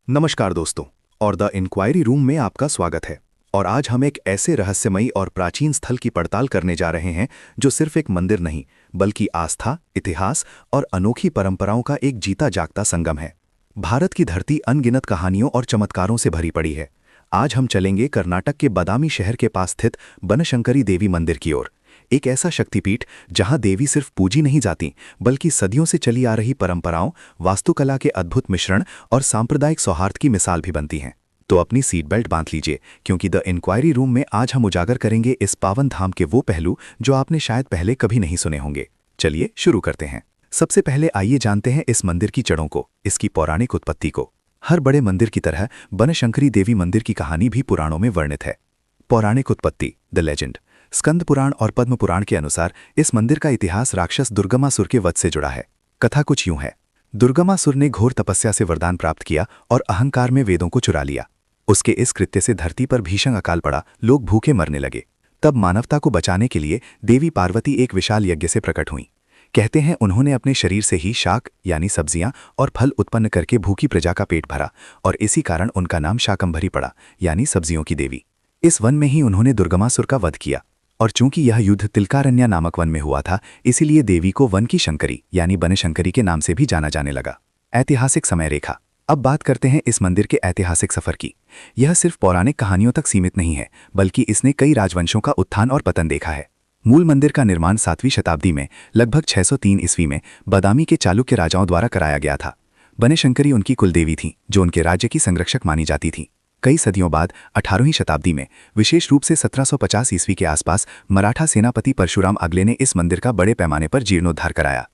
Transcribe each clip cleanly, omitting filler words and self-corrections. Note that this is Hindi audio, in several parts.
नमस्कार दोस्तों। और द इंक्वायरी रूम में आपका स्वागत है। और आज हम एक ऐसे रहस्यमयी और प्राचीन स्थल की पड़ताल करने जा रहे हैं जो सिर्फ एक मंदिर नहीं बल्कि आस्था, इतिहास और अनोखी परंपराओं का एक जीता जागता संगम है। भारत की धरती अनगिनत कहानियों और चमत्कारों से भरी पड़ी है। आज हम चलेंगे कर्नाटक के बदामी शहर के पास स्थित बनशंकरी देवी मंदिर की ओर। एक ऐसा शक्तिपीठ जहां देवी सिर्फ पूजी नहीं जाती बल्कि सदियों से चली आ रही परंपराओं, वास्तुकला के अद्भुत मिश्रण और सांप्रदायिक सौहार्द की मिसाल भी बनती हैं। तो अपनी सीट बेल्ट बांध लीजिए, क्योंकि द इंक्वायरी रूम में आज हम उजागर करेंगे इस पावन धाम के वो पहलू जो आपने शायद पहले कभी नहीं सुने होंगे। चलिए शुरू करते हैं। सबसे पहले आइए जानते हैं इस मंदिर की जड़ों को, इसकी पौराणिक उत्पत्ति को। हर बड़े मंदिर की तरह बनशंकरी देवी मंदिर की कहानी भी पुराणों में वर्णित है। पौराणिक उत्पत्ति, द लेजेंड। स्कंद पुराण और पद्म पुराण के अनुसार इस मंदिर का इतिहास राक्षस दुर्गमासुर के वध से जुड़ा है। कथा कुछ यूं है। दुर्गमासुर ने घोर तपस्या से वरदान प्राप्त किया और अहंकार में वेदों को चुरा लिया। उसके इस कृत्य से धरती पर भीषण अकाल पड़ा, लोग भूखे मरने लगे। तब मानवता को बचाने के लिए देवी पार्वती एक विशाल यज्ञ से प्रकट हुई। कहते हैं उन्होंने अपने शरीर से ही शाक यानी सब्जियां और फल उत्पन्न करके भूखी प्रजा का पेट भरा, और इसी कारण उनका नाम शाकंभरी पड़ा, यानी सब्जियों की देवी। इस वन में ही उन्होंने दुर्गमासुर का वध किया, और चूंकि यह युद्ध तिलकारण्य नामक वन में हुआ था, इसीलिए देवी को वन की शंकरी यानी बनशंकरी के नाम से भी जाना जाने लगा। ऐतिहासिक समय रेखा। अब बात करते हैं इस मंदिर के ऐतिहासिक सफर की। यह सिर्फ पौराणिक कहानियों तक सीमित नहीं है, बल्कि इसने कई राजवंशों का उत्थान और पतन देखा है। मूल मंदिर का निर्माण 7वीं शताब्दी में लगभग 603 ईस्वी में बदामी के चालुक्य राजाओं द्वारा कराया गया था। बनशंकरी उनकी कुलदेवी थीं, जो उनके राज्य की संरक्षक मानी जाती थीं। कई सदियों बाद 18वीं शताब्दी में, विशेष रूप से 1750 ईस्वी के आसपास, मराठा सेनापति परशुराम अगले ने इस मंदिर का बड़े पैमाने पर जीर्णोद्धार कराया।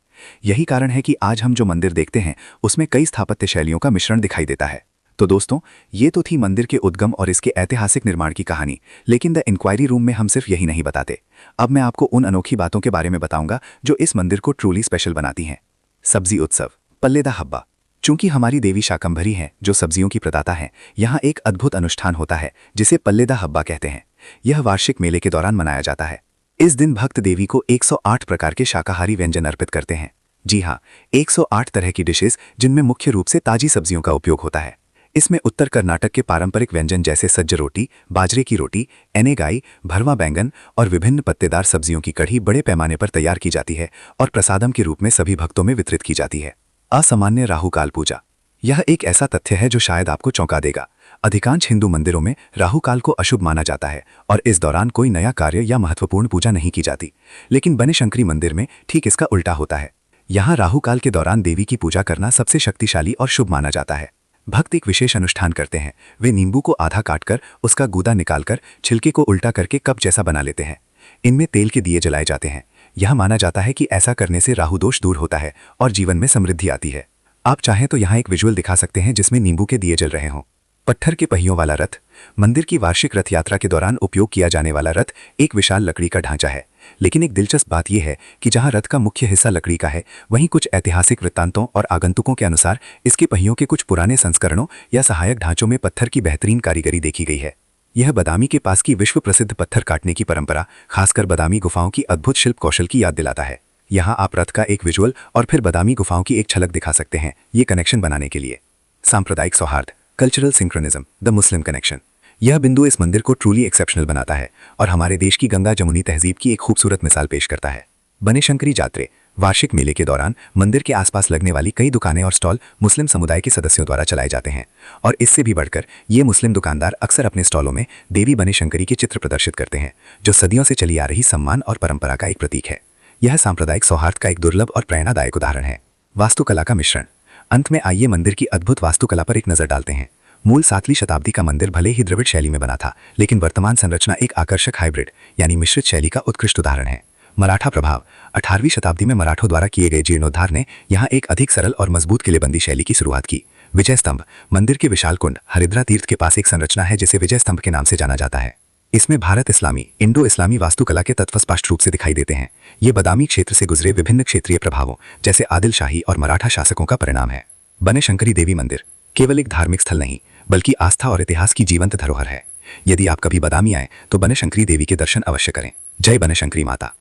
यही कारण है कि आज हम जो मंदिर देखते हैं उसमें कई स्थापत्य शैलियों का मिश्रण दिखाई देता है। तो दोस्तों, ये तो थी मंदिर के उद्गम और इसके ऐतिहासिक निर्माण की कहानी। लेकिन द इंक्वायरी रूम में हम सिर्फ यही नहीं बताते। अब मैं आपको उन अनोखी बातों के बारे में बताऊंगा जो इस मंदिर को ट्रूली स्पेशल बनाती हैं। सब्जी उत्सव, पल्लेदा हब्बा। चूंकि हमारी देवी शाकंभरी हैं, जो सब्जियों की प्रदाता हैं, यहाँ एक अद्भुत अनुष्ठान होता है जिसे पल्लेदा हब्बा कहते हैं। यह वार्षिक मेले के दौरान मनाया जाता है। इस दिन भक्त देवी को 108 प्रकार के शाकाहारी व्यंजन अर्पित करते हैं। जी हाँ, 108 तरह की डिशेस, जिनमें मुख्य रूप से ताजी सब्जियों का उपयोग होता है। इसमें उत्तर कर्नाटक के पारंपरिक व्यंजन जैसे सज्ज रोटी, बाजरे की रोटी, एनेगाई, भरवा बैंगन और विभिन्न पत्तेदार सब्जियों की कढ़ी बड़े पैमाने पर तैयार की जाती है और प्रसादम के रूप में सभी भक्तों में वितरित की जाती है। असामान्य राहुकाल पूजा। यह एक ऐसा तथ्य है जो शायद आपको चौंका देगा। अधिकांश हिंदू मंदिरों में राहुकाल को अशुभ माना जाता है और इस दौरान कोई नया कार्य या महत्वपूर्ण पूजा नहीं की जाती। लेकिन बनशंकरी मंदिर में ठीक इसका उल्टा होता है। यहाँ राहुकाल के दौरान देवी की पूजा करना सबसे शक्तिशाली और शुभ माना जाता है। भक्त एक विशेष अनुष्ठान करते हैं। वे नींबू को आधा काटकर उसका गूदा निकालकर छिलके को उल्टा करके कप जैसा बना लेते हैं। इनमें तेल के दिए जलाए जाते हैं। यह माना जाता है कि ऐसा करने से राहु दोष दूर होता है और जीवन में समृद्धि आती है। आप चाहें तो यहाँ एक विजुअल दिखा सकते हैं जिसमें नींबू के दिए जल रहे हों। पत्थर के पहियों वाला रथ। मंदिर की वार्षिक रथ यात्रा के दौरान उपयोग किया जाने वाला रथ एक विशाल लकड़ी का ढांचा है। लेकिन एक दिलचस्प बात यह है कि जहां रथ का मुख्य हिस्सा लकड़ी का है, वहीं कुछ ऐतिहासिक वृत्तांतों और आगंतुकों के अनुसार इसके पहियों के कुछ पुराने संस्करणों या सहायक ढांचों में पत्थर की बेहतरीन कारीगरी देखी गई है। यह बदामी के पास की विश्व प्रसिद्ध पत्थर काटने की परंपरा, खासकर बदामी गुफाओं की अद्भुत शिल्प कौशल की याद दिलाता है। यहाँ आप रथ का एक विजुअल और फिर बदामी गुफाओं की एक झलक दिखा सकते हैं, ये कनेक्शन बनाने के लिए। सांप्रदायिक सौहार्द, cultural synchronism, the Muslim connection. यह बिंदु इस मंदिर को ट्रूली एक्सेप्शनल बनाता है और हमारे देश की गंगा जमुनी तहजीब की एक खूबसूरत मिसाल पेश करता है। बनशंकरी जात्रे। वार्षिक मेले के दौरान मंदिर के आसपास लगने वाली कई दुकानें और स्टॉल मुस्लिम समुदाय के सदस्यों द्वारा चलाए जाते हैं, और इससे भी बढ़कर ये मुस्लिम दुकानदार अक्सर अपने स्टॉलों में देवी बनशंकरी के चित्र प्रदर्शित करते हैं, जो सदियों से चली आ रही सम्मान और परंपरा का एक प्रतीक है। यह सांप्रदायिक सौहार्द का एक दुर्लभ और प्रेरणादायक उदाहरण है। वास्तुकला का मिश्रण। अंत में आइए मंदिर की अद्भुत वास्तुकला पर एक नजर डालते हैं। मूल 7वीं शताब्दी का मंदिर भले ही द्रविड़ शैली में बना था, लेकिन वर्तमान संरचना एक आकर्षक हाइब्रिड यानी मिश्रित शैली का उत्कृष्ट उदाहरण है। मराठा प्रभाव। 18वीं शताब्दी में मराठों द्वारा किए गए जीर्णोद्धार ने यहाँ एक अधिक सरल और मजबूत किलेबंदी शैली की शुरुआत की। विजय स्तंभ। मंदिर के विशाल कुंड हरिद्रा तीर्थ के पास एक संरचना है जिसे विजय स्तंभ के नाम से जाना जाता है। इसमें भारत इस्लामी, इंडो इस्लामी वास्तुकला के तत्व स्पष्ट रूप से दिखाई देते हैं। ये बदामी क्षेत्र से गुजरे विभिन्न क्षेत्रीय प्रभावों जैसे आदिल शाही और मराठा शासकों का परिणाम है। बनशंकरी देवी मंदिर केवल एक धार्मिक स्थल नहीं, बल्कि आस्था और इतिहास की जीवंत धरोहर है। यदि आप कभी बदामी आए तो बनशंकरी देवी के दर्शन अवश्य करें। जय बनशंकरी माता।